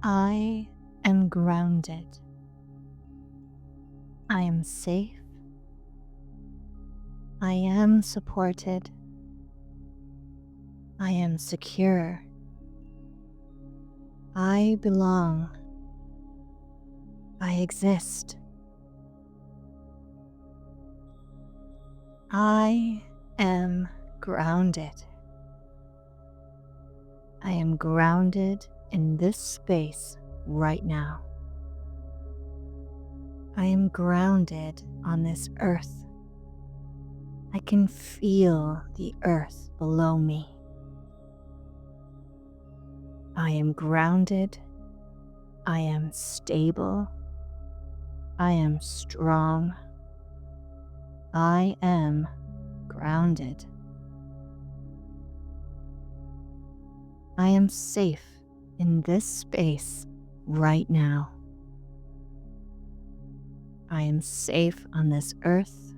I am grounded. I am safe. I am supported. I am secure. I belong. I exist. I am grounded. I am grounded in this space right now. I am grounded on this earth. I can feel the earth below me. I am grounded. I am stable. I am strong. I am grounded. I am safe in this space right now. I am safe on this earth.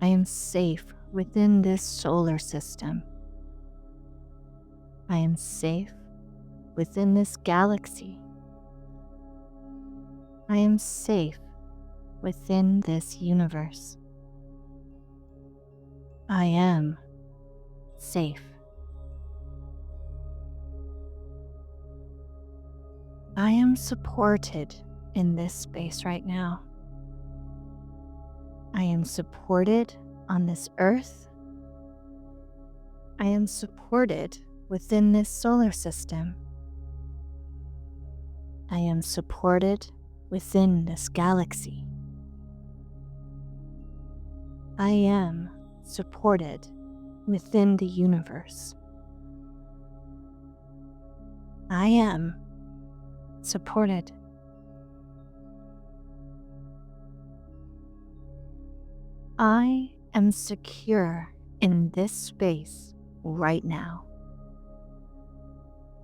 I am safe within this solar system. I am safe within this galaxy. I am safe within this universe. I am safe. I am supported in this space right now. I am supported on this earth. I am supported within this solar system. I am supported within this galaxy. I am supported within the universe. I am supported. I am secure in this space right now.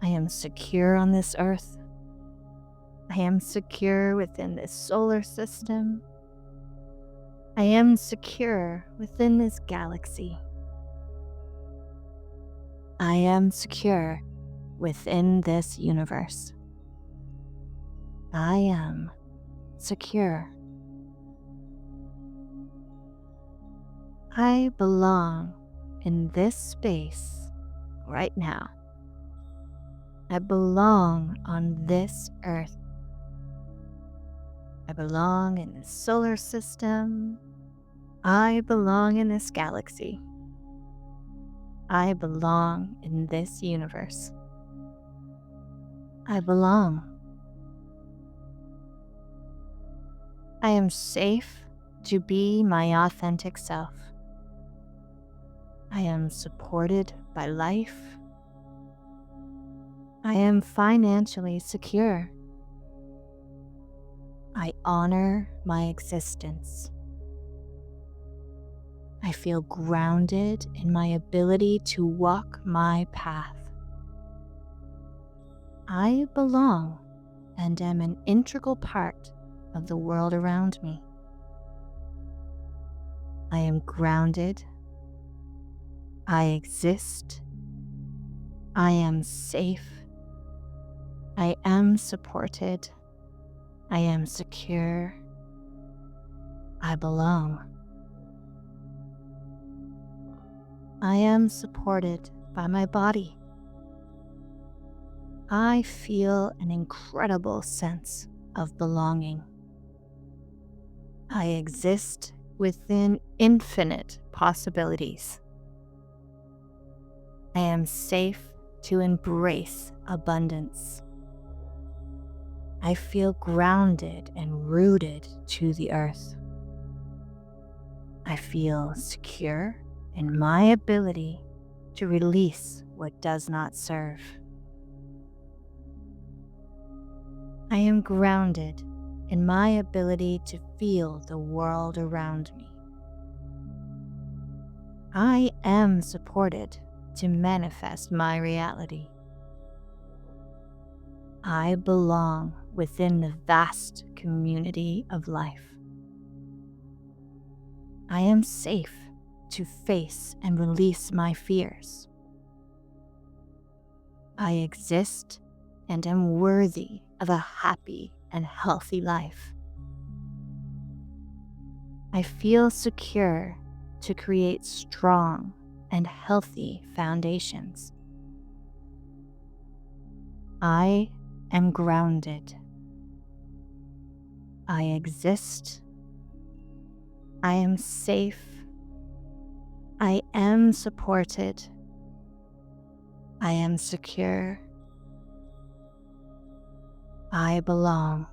I am secure on this earth. I am secure within this solar system. I am secure within this galaxy. I am secure within this universe. I am secure. I belong in this space right now. I belong on this earth. I belong in this solar system. I belong in this galaxy. I belong in this universe. I belong. I am safe to be my authentic self. I am supported by life. I am financially secure. I honor my existence. I feel grounded in my ability to walk my path. I belong and am an integral part of the world around me. I am grounded. I exist. I am safe. I am supported. I am secure. I belong. I am supported by my body. I feel an incredible sense of belonging. I exist within infinite possibilities. I am safe to embrace abundance. I feel grounded and rooted to the earth. I feel secure in my ability to release what does not serve. I am grounded in my ability to feel the world around me. I am supported to manifest my reality. I belong within the vast community of life. I am safe to face and release my fears. I exist and am worthy of a happy and healthy life. I feel secure to create strong and healthy foundations. I am grounded. I exist. I am safe. I am supported. I am secure. I belong.